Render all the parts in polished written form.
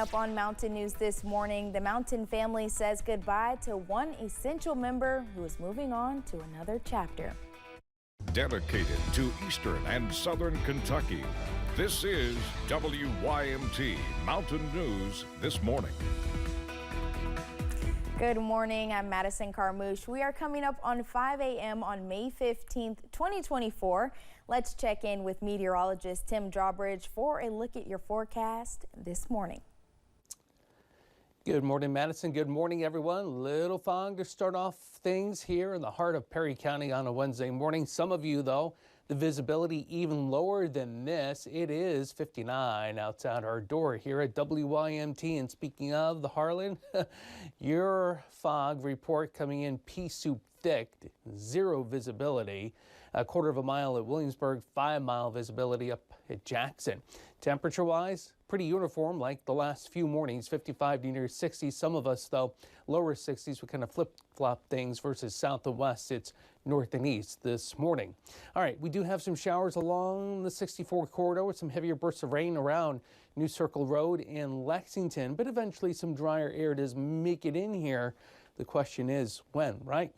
Up on Mountain News this morning, the Mountain family says goodbye to one essential member who is moving on to another chapter. Dedicated to Eastern and Southern Kentucky, this is WYMT Mountain News this morning. Good morning, I'm Madison Carmouche. We are coming up on 5 a.m. on May 15th, 2024. Let's check in with meteorologist Tim Drawbridge for a look at your forecast this morning. Good morning, Madison. Good morning, everyone. Little fog to start off things here in the heart of Perry County on a Wednesday morning. Some of you, though, the visibility even lower than this. It is 59 outside our door here at WYMT. And speaking of the Harlan, your fog report coming in pea soup thick, zero visibility. A quarter of a mile at Williamsburg, 5-mile visibility up at Jackson. Temperature-wise, pretty uniform like the last few mornings, 55 to near 60. Some of us, though, lower 60s. We kind of flip-flop things versus south and west. It's north and east this morning. All right, we do have some showers along the 64 corridor with some heavier bursts of rain around New Circle Road in Lexington, but eventually some drier air does make it in here. The question is when, right?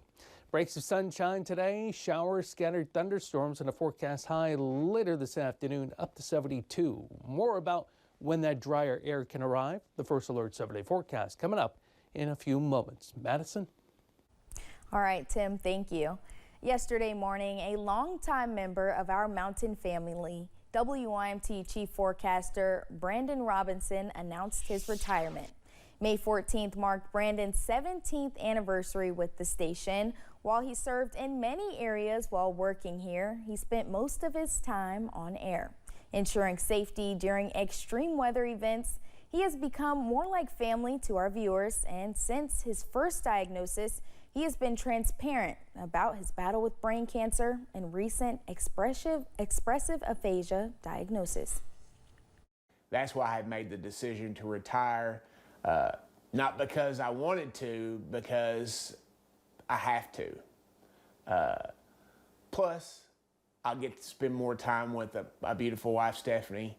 Breaks of sunshine today, showers, scattered thunderstorms, and a forecast high later this afternoon up to 72. More about when that drier air can arrive. The First Alert 7-day forecast coming up in a few moments. Madison? All right, Tim, thank you. Yesterday morning, a longtime member of our mountain family, WYMT Chief Forecaster Brandon Robinson, announced his retirement. May 14th marked Brandon's 17th anniversary with the station. While he served in many areas while working here, he spent most of his time on air, ensuring safety during extreme weather events. He has become more like family to our viewers, and since his first diagnosis, he has been transparent about his battle with brain cancer and recent expressive aphasia diagnosis. That's why I made the decision to retire. Not because I wanted to, because I have to. Plus, I'll get to spend more time with my beautiful wife, Stephanie.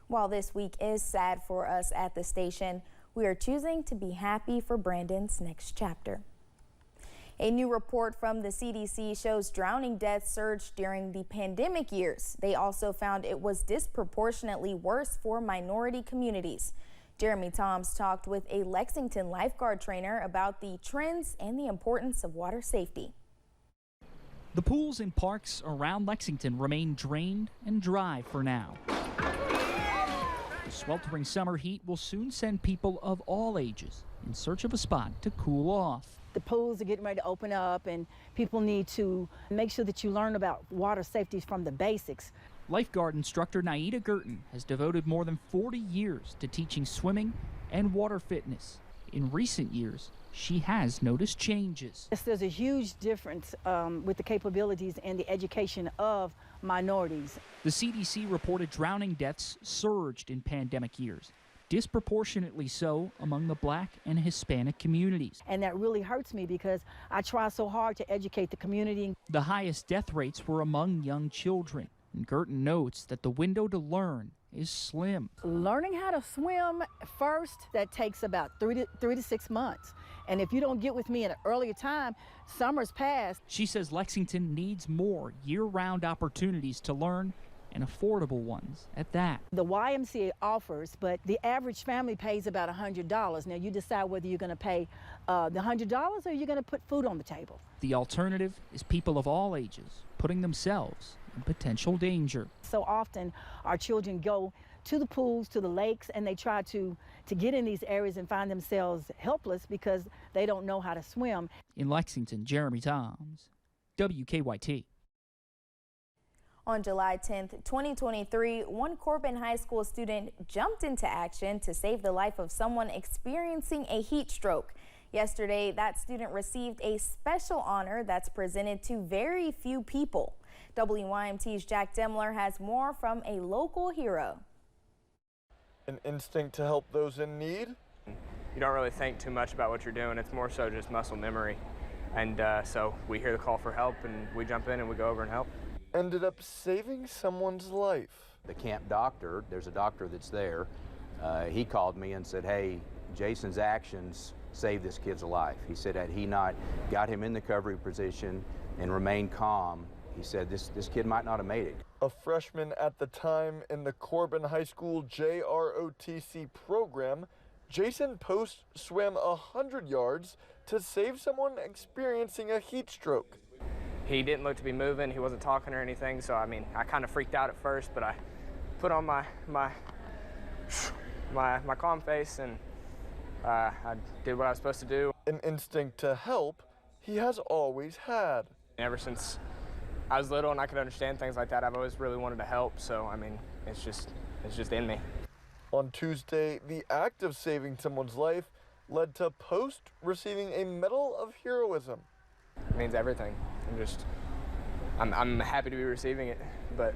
While this week is sad for us at the station, we are choosing to be happy for Brandon's next chapter. A new report from the CDC shows drowning deaths surged during the pandemic years. They also found it was disproportionately worse for minority communities. Jeremy Toms talked with a Lexington lifeguard trainer about the trends and the importance of water safety. The pools and parks around Lexington remain drained and dry for now. The sweltering summer heat will soon send people of all ages in search of a spot to cool off. The pools are getting ready to open up, and people need to make sure that you learn about water safety from the basics. Lifeguard instructor Naida Girton has devoted more than 40 years to teaching swimming and water fitness. In recent years, she has noticed changes. Yes, there's a huge difference with the capabilities and the education of minorities. The CDC reported drowning deaths surged in pandemic years, disproportionately so among the Black and Hispanic communities. And that really hurts me because I try so hard to educate the community. The highest death rates were among young children, and Girton notes that the window to learn is slim. Learning how to swim first, that takes about 3 to 6 months. And if you don't get with me at an earlier time, summer's past. She says Lexington needs more year-round opportunities to learn, and affordable ones at that. The YMCA offers, but the average family pays about $100. Now you decide whether you're going to pay the $100 or you're going to put food on the table. The alternative is people of all ages putting themselves in potential danger. So often our children go to the pools, to the lakes, and they try to get in these areas and find themselves helpless because they don't know how to swim. In Lexington, Jeremy Toms, WKYT. On July 10th, 2023, one Corbin High School student jumped into action to save the life of someone experiencing a heat stroke. Yesterday, that student received a special honor that's presented to very few people. WYMT's Jack Demler has more from a local hero. An instinct to help those in need? You don't really think too much about what you're doing. It's more so just muscle memory. And so we hear the call for help and we jump in and we go over and help. Ended up saving someone's life. The camp doctor, there's a doctor that's there, he called me and said, hey, Jason's actions saved this kid's life. He said, had he not got him in the recovery position and remained calm, he said this kid might not have made it. A freshman at the time in the Corbin High School JROTC program, Jason Post swam 100 yards to save someone experiencing a heat stroke. He didn't look to be moving. He wasn't talking or anything. So I mean, I kind of freaked out at first, but I put on my calm face and I did what I was supposed to do. An instinct to help he has always had. Ever since I was little and I could understand things like that, I've always really wanted to help. So I mean, it's just in me. On Tuesday, the act of saving someone's life led to Post receiving a Medal of Heroism. It means everything. I'm happy to be receiving it, but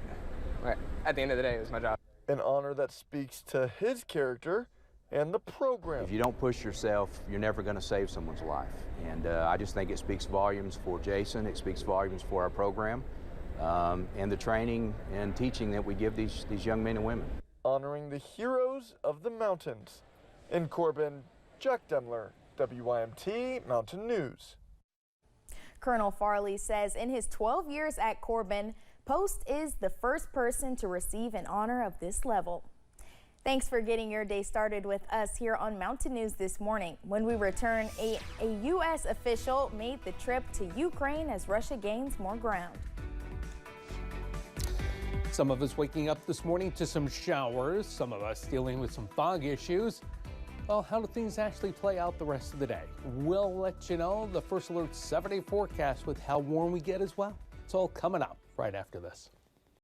at the end of the day, it was my job. An honor that speaks to his character and the program. If you don't push yourself, you're never going to save someone's life. And I just think it speaks volumes for Jason. It speaks volumes for our program and the training and teaching that we give these young men and women. Honoring the heroes of the mountains. In Corbin, Jack Demler, WYMT Mountain News. Colonel Farley says in his 12 years at Corbin, Post is the first person to receive an honor of this level. Thanks for getting your day started with us here on Mountain News this morning. When we return, a U.S. official made the trip to Ukraine as Russia gains more ground. Some of us waking up this morning to some showers, some of us dealing with some fog issues. Well, how do things actually play out the rest of the day? We'll let you know the First Alert 7-day forecast with how warm we get as well. It's all coming up right after this.